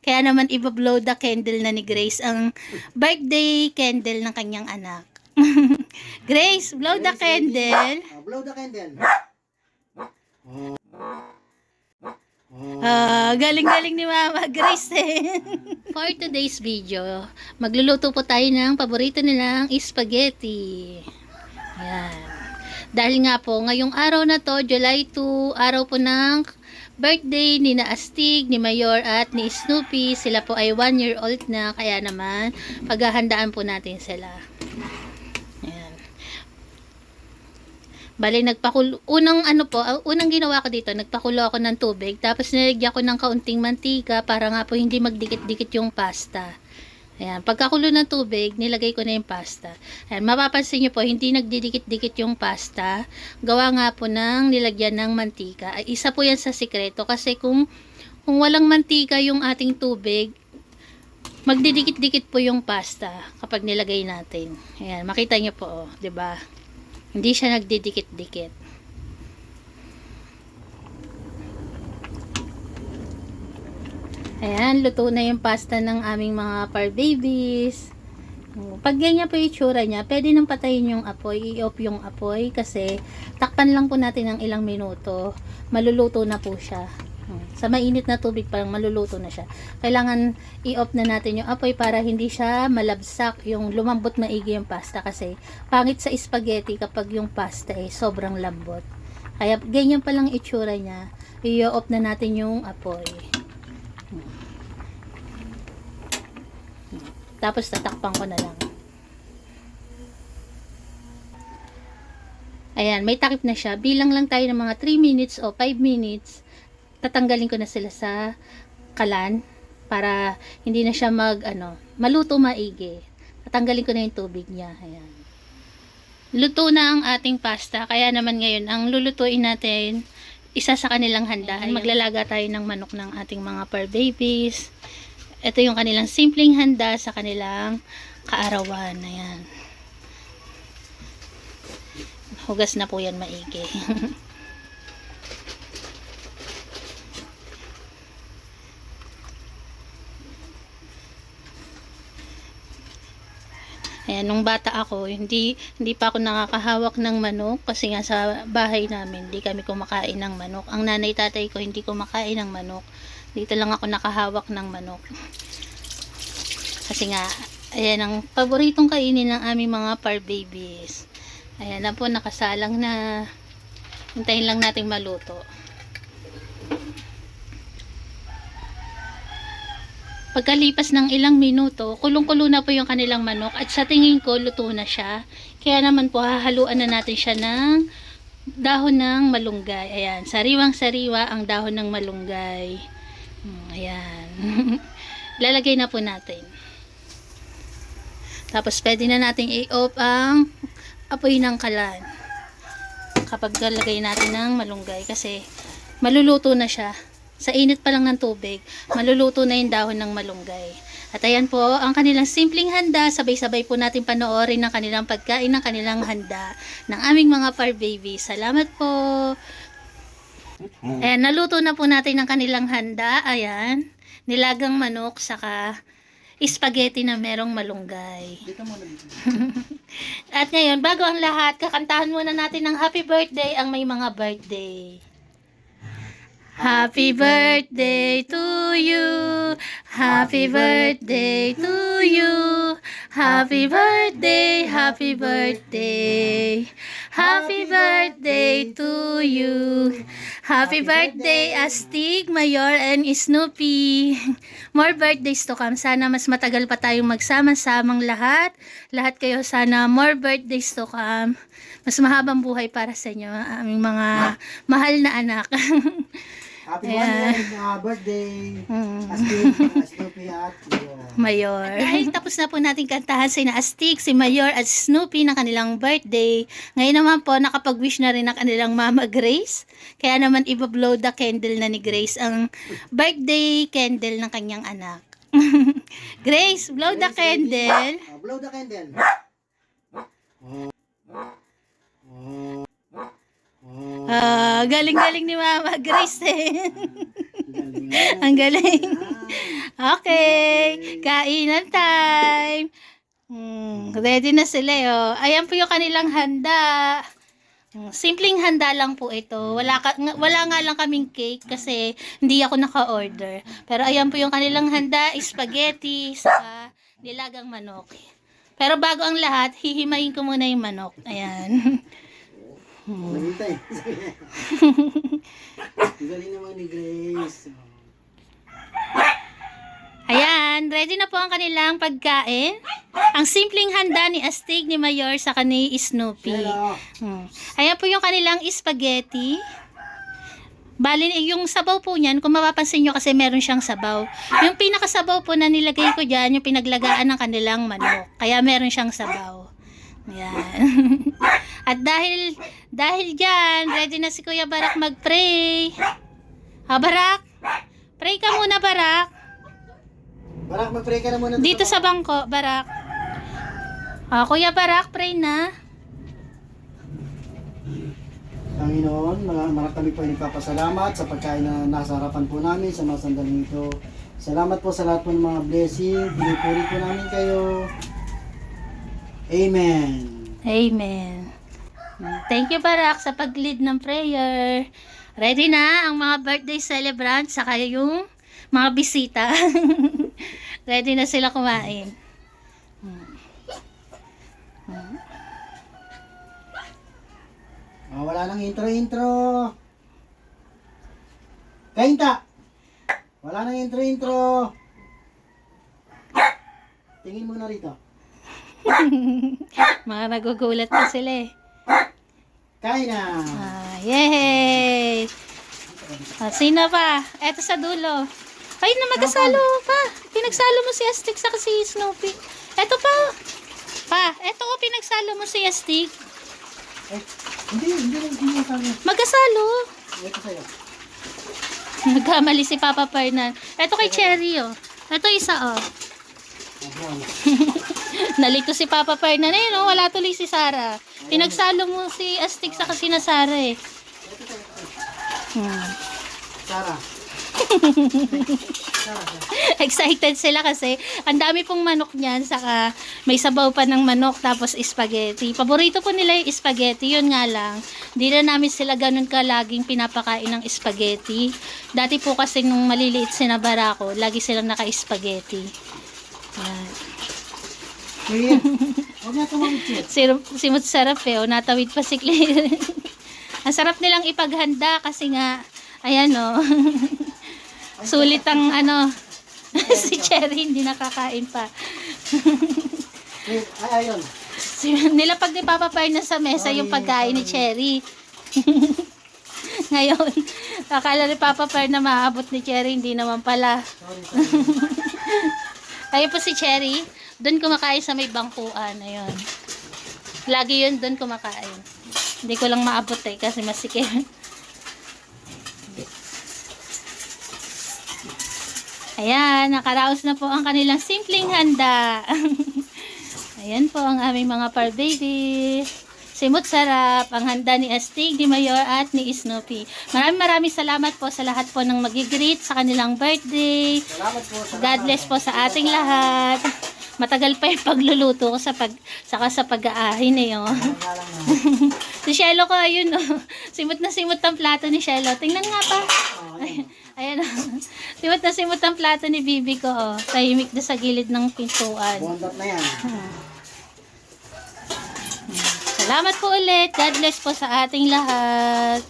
Kaya naman iba-blow the candle na ni Grace ang birthday candle ng kanyang anak. Grace, blow the candle. Blow the candle. Galing-galing ni Mama Grace eh. For today's video, magluluto po tayo ng paborito nilang spaghetti. Ayan. Dahil nga po, ngayong araw na to, July 2, araw po ng birthday ni na Astig, ni Mayor at ni Snoopy. Sila po ay 1 year old na, kaya naman paghahandaan po natin sila. Ayan. Bali, unang ginawa ko dito, nagpakulo ako ng tubig, tapos nilagyan ko ng kaunting mantika para nga po hindi magdikit-dikit yung pasta. Ayan, pagkakulo ng tubig, nilagay ko na yung pasta. Ayan, mapapansin nyo po, hindi nagdidikit-dikit yung pasta. Gawa nga po ng nilagyan ng mantika. Ay, isa po yan sa sikreto, kasi kung walang mantika yung ating tubig, magdidikit-dikit po yung pasta kapag nilagay natin. Ayan, makita nyo po, oh, 'di ba? Hindi siya nagdidikit-dikit. Ayan, luto na yung pasta ng aming mga par babies. Pag ganyan po yung itsura niya, pwede nang patayin yung apoy, i-off yung apoy, kasi takpan lang po natin ng ilang minuto, maluluto na po siya. Sa mainit na tubig parang maluluto na siya. Kailangan i-off na natin yung apoy para hindi siya malabsak, yung lumambot maigi yung pasta, kasi pangit sa spaghetti kapag yung pasta ay sobrang lambot. Kaya ganyan pa lang itsura niya, i-off na natin yung apoy. Tapos tatakpan ko na lang. Ayan, may takip na siya. Bilang lang tayo ng mga 3 minutes o 5 minutes. Tatanggalin ko na sila sa kalan para hindi na siya maluto maigi. Tatanggalin ko na yung tubig niya. Ayan. Luto na ang ating pasta. Kaya naman ngayon, ang lulutuin natin, isa sa kanilang handa. Maglalaga tayo ng manok ng ating mga par babies. Ito yung kanilang simpleng handa sa kanilang kaarawan. Ayan. Hugas na po yan maigi. Ayan, nung bata ako, hindi pa ako nakakahawak ng manok, kasi nga sa bahay namin, hindi kami kumakain ng manok. Ang nanay tatay ko hindi kumakain ng manok. Dito lang ako nakahawak ng manok. Kasi nga, ayan ang paboritong kainin ng aming mga par babies. Ayan na po, nakasalang na. Hintayin lang nating maluto. Pagkalipas ng ilang minuto, kulong-kulo na po yung kanilang manok, at sa tingin ko, luto na siya. Kaya naman po, hahaluan na natin siya ng dahon ng malunggay. Ayan, sariwang-sariwa ang dahon ng malunggay. Ayan. Lalagay na po natin. Tapos, pwede na natin i-off ang apoy ng kalan. Kapag lalagay natin ng malunggay, kasi maluluto na siya. Sa init pa lang ng tubig, maluluto na yung dahon ng malunggay. At ayan po, ang kanilang simpleng handa. Sabay-sabay po natin panoorin ng kanilang pagkain, ng kanilang handa ng aming mga par baby. Salamat po. Ayan, naluto na po natin ang kanilang handa. Ayan, nilagang manok, saka spaghetti na merong malunggay. At ngayon, bago ang lahat, kakantahan muna natin ng happy birthday ang may mga birthday. Happy birthday to you. Happy birthday to you. Happy birthday, happy birthday. Happy birthday to you. Happy birthday, Astig, Mayor, and Snoopy. More birthdays to come. Sana mas matagal pa tayong magsama-samang lahat. Lahat kayo, sana more birthdays to come. Mas mahabang buhay para sa inyo, aming mga mahal na anak. Happy birthday. Astig, Snoopy at Mayor. Dahil tapos na po natin kantahan si Astig, si Mayor at Snoopy ng kanilang birthday. Ngayon naman po, nakapag-wish na rin ang kanilang Mama Grace. Kaya naman iba-blow the candle na ni Grace ang birthday candle ng kanyang anak. Grace, blow the candle. Blow the candle. Galing-galing ni Mama Grace eh. Ang galing. Okay, kainan time. Ready na sila, oh. Ayan po yung kanilang handa. Simpleng handa lang po ito. Wala nga lang kaming cake kasi hindi ako naka-order. Pero ayan po yung kanilang handa, spaghetti, saka nilagang manok. Pero bago ang lahat, hihimayin ko muna yung manok. Ayan. Maghintay. Ang galing naman ni Grace. Ayan, ready na po ang kanilang pagkain. Ang simpleng handa ni Astig, ni Mayor, sa ni Snoopy. Hello. Ayan po yung kanilang spaghetti. Bali, yung sabaw po niyan, kung mapapansin nyo kasi meron siyang sabaw. Yung pinakasabaw po na nilagay ko dyan, yung pinaglagaan ng kanilang manok. Kaya meron siyang sabaw. Ayan. At dahil dyan, ready na si Kuya Barak mag-pray. Barak? Pray ka muna, Barak. Barak, mag-pray ka na muna. Dito sa bangko, Barak. Kuya Barak, pray na. Panginoon, marami po nagpapasalamat sa pagkain na nasa harapan po namin sa mga sandaling ito. Salamat po sa lahat po ng mga blessing. Pinupuri po namin kayo. Amen. Amen. Thank you, Barak, sa pag-lead ng prayer. Ready na ang mga birthday celebrants saka yung mga bisita. Ready na sila kumain. Wala nang intro. Kainta! Wala nang intro. Tingin muna rito. Mga nagugulat na sila eh. Kain na! Yay! Sino pa? Eto sa dulo. Ay, na magkasalo pa. Pinagsalo mo si Astig sa si Snoopy. Eto pa. Eto ko pinagsalo mo si Astig. Hindi sabi. Magkasalo. Ito sa'yo. Nagkamali si Papa Fernan. Eto kay Cherry, oh. Eto isa, oh. Nalito si Papa Fernan. Eh, no? Wala tuloy si Sarah. Pinagsalo mo si Astig sa kasi na Sarah, eh. Sarah. Excited sila kasi ang dami pong manok niyan, saka may sabaw pa ng manok, tapos spaghetti. Paborito po nila yung spaghetti, yun nga lang hindi na namin sila ganun kalaging pinapakain ng spaghetti. Dati po kasi nung maliliit sina Barako, lagi silang naka-spaghetti. Yan. Huwag na tumawid siya. Simot sarap eh, o natawid pa si Claire. Ang sarap nilang ipaghanda kasi nga ayan, oh. Sulit ang si Cherry hindi nakakain pa. Ayun. Nilapag ni Papa Fernan sa mesa yung pagkain ni Cherry. Ngayon, akala ni Papa Fernan maabot ni Cherry, hindi naman pala. Sorry. Ayun po si Cherry, doon kumakain sa may bangkuan. Ayun. Lagi yun doon kumakain. Hindi ko lang maabot eh kasi masikip. Ayan, nakaraos na po ang kanilang simpleng handa. Ayan po ang aming mga par baby. Simot sarap, ang handa ni Astig, ni Mayor at ni Snoopy. Maraming salamat po sa lahat po ng mag-greet sa kanilang birthday. Salamat po. God bless po sa ating lahat. Matagal pa yung pagluluto ko saka sa pag-aahin eh. Oh. Si Shelo ko, ayun oh. Simot na simot ang plato ni Shelo. Tingnan nga pa. Ayan oh. Simot ang plato ni Bibi ko oh. Tahimik na sa gilid ng pintuan. Bondat na yan. Salamat po ulit. God bless po sa ating lahat.